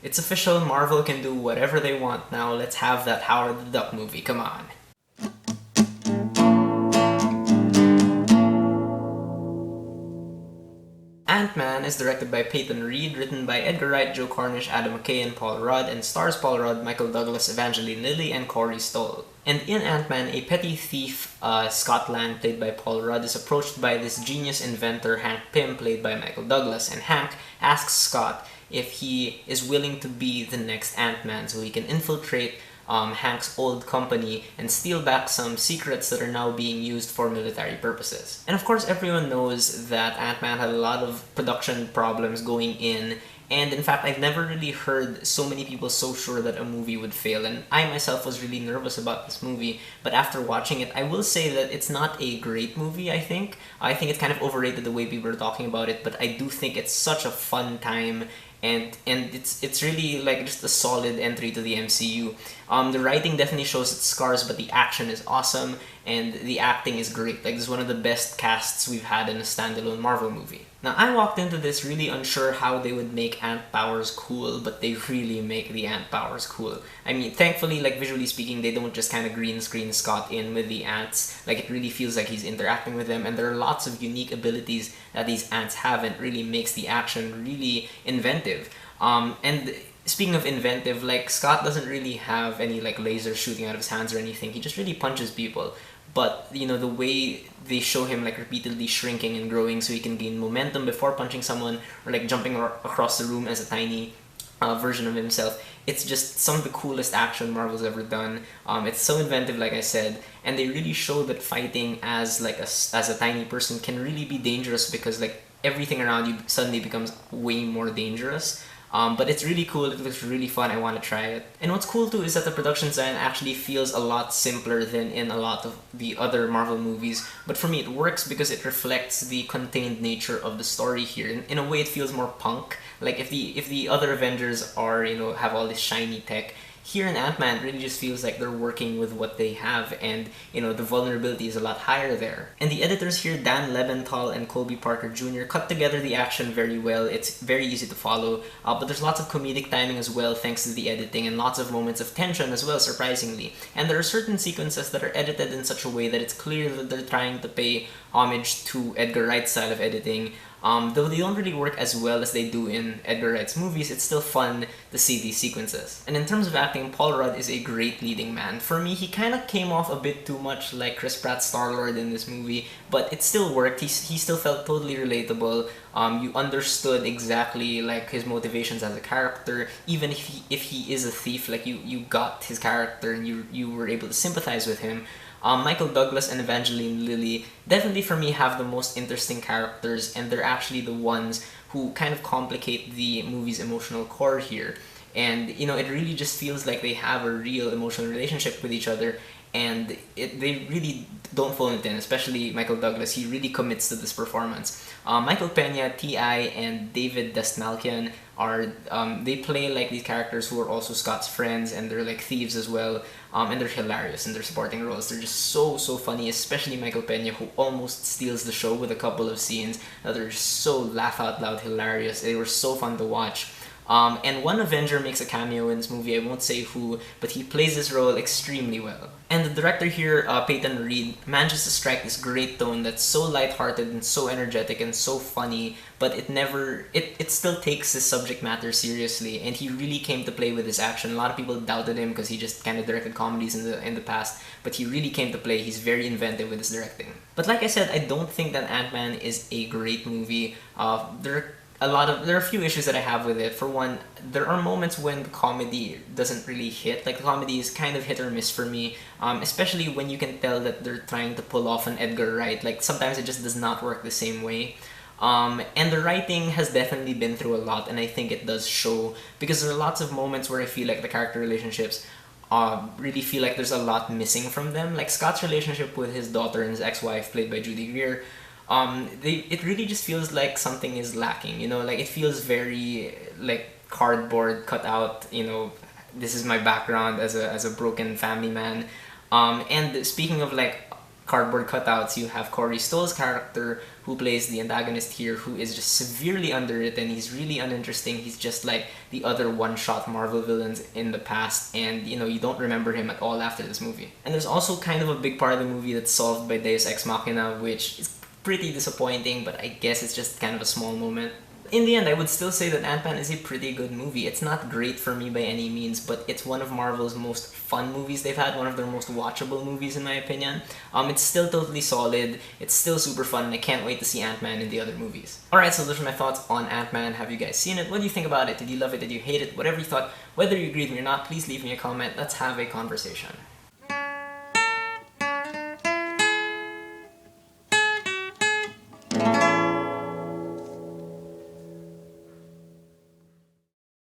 It's official, Marvel can do whatever they want now. Let's have that Howard the Duck movie, come on. Ant-Man is directed by Peyton Reed, written by Edgar Wright, Joe Cornish, Adam McKay, and Paul Rudd, and stars Paul Rudd, Michael Douglas, Evangeline Lilly, and Corey Stoll. And in Ant-Man, a petty thief, Scott Lang, played by Paul Rudd, is approached by this genius inventor, Hank Pym, played by Michael Douglas, and Hank asks Scott if he is willing to be the next Ant-Man so he can infiltrate Hank's old company and steal back some secrets that are now being used for military purposes. And of course, everyone knows that Ant-Man had a lot of production problems going in, and in fact, I've never really heard so many people so sure that a movie would fail, and I myself was really nervous about this movie, but after watching it, I will say that it's not a great movie, I think. I think it's kind of overrated the way people are talking about it, but I do think it's such a fun time, and it's really like just a solid entry to the MCU. The writing definitely shows its scars, but the action is awesome and the acting is great. Like, this is one of the best casts we've had in a standalone Marvel movie. Now, I walked into this really unsure how they would make ant powers cool, but they really make the ant powers cool. I mean, thankfully, like, visually speaking, they don't just kind of green screen Scott in with the ants. Like, it really feels like he's interacting with them, and there are lots of unique abilities that these ants have, and it really makes the action really inventive. And speaking of inventive, like, Scott doesn't really have any like lasers shooting out of his hands or anything. He just really punches people. But you know, the way they show him like repeatedly shrinking and growing so he can gain momentum before punching someone, or like jumping across the room as a tiny version of himself. It's just some of the coolest action Marvel's ever done. It's so inventive, like I said, and they really show that fighting as like as a tiny person can really be dangerous, because like everything around you suddenly becomes way more dangerous. But it's really cool, it looks really fun, I want to try it. And what's cool too is that the production design actually feels a lot simpler than in a lot of the other Marvel movies, but for me it works because it reflects the contained nature of the story here. In a way it feels more punk. Like, if the other Avengers are, you know, have all this shiny tech, here in Ant-Man it really just feels like they're working with what they have, and you know, the vulnerability is a lot higher there. And the editors here, Dan Lebenthal and Colby Parker Jr., cut together the action very well. It's very easy to follow, but there's lots of comedic timing as well thanks to the editing, and lots of moments of tension as well, surprisingly. And there are certain sequences that are edited in such a way that it's clear that they're trying to pay homage to Edgar Wright's style of editing. Though they don't really work as well as they do in Edgar Wright's movies, it's still fun to see these sequences. And in terms of acting, Paul Rudd is a great leading man. For me, he kind of came off a bit too much like Chris Pratt's Star-Lord in this movie, but it still worked. He still felt totally relatable. You understood exactly like his motivations as a character, even if he is a thief. Like, you got his character and you were able to sympathize with him. Michael Douglas and Evangeline Lilly definitely for me have the most interesting characters, and they're actually the ones who kind of complicate the movie's emotional core here. And you know, it really just feels like they have a real emotional relationship with each other, and they really don't phone it in, especially Michael Douglas. He really commits to this performance. Michael Pena, T.I., and David Dastmalchian are, they play like these characters who are also Scott's friends, and they're like thieves as well, and they're hilarious in their supporting roles. They're just so funny, especially Michael Pena, who almost steals the show with a couple of scenes that are so laugh out loud hilarious. They were so fun to watch. And one Avenger makes a cameo in this movie, I won't say who, but he plays this role extremely well. And the director here, Peyton Reed, manages to strike this great tone that's so lighthearted and so energetic and so funny, but it still takes his subject matter seriously, and he really came to play with his action. A lot of people doubted him because he just kind of directed comedies in the past, but he really came to play. He's very inventive with his directing. But like I said, I don't think that Ant-Man is a great movie. There are a few issues that I have with it. For one, there are moments when the comedy doesn't really hit. Like, the comedy is kind of hit or miss for me, especially when you can tell that they're trying to pull off an Edgar Wright. Like, sometimes it just does not work the same way. And the writing has definitely been through a lot, and I think it does show, because there are lots of moments where I feel like the character relationships really feel like there's a lot missing from them. Like, Scott's relationship with his daughter and his ex-wife, played by Judy Greer, it really just feels like something is lacking, you know, like it feels very like cardboard cut out, you know, this is my background as a broken family man. And speaking of like cardboard cutouts. You have Corey Stoll's character, who plays the antagonist here, who is just severely underwritten. He's really uninteresting. He's just like the other one-shot Marvel villains in the past, and you don't remember him at all after this movie. And there's also kind of a big part of the movie that's solved by Deus Ex Machina, which is pretty disappointing, but I guess it's just kind of a small moment. In the end, I would still say that Ant-Man is a pretty good movie. It's not great for me by any means, but it's one of Marvel's most fun movies they've had, one of their most watchable movies in my opinion. It's still totally solid, it's still super fun, and I can't wait to see Ant-Man in the other movies. Alright, so those are my thoughts on Ant-Man. Have you guys seen it? What do you think about it? Did you love it? Did you hate it? Whatever you thought, whether you agree with me or not, please leave me a comment. Let's have a conversation.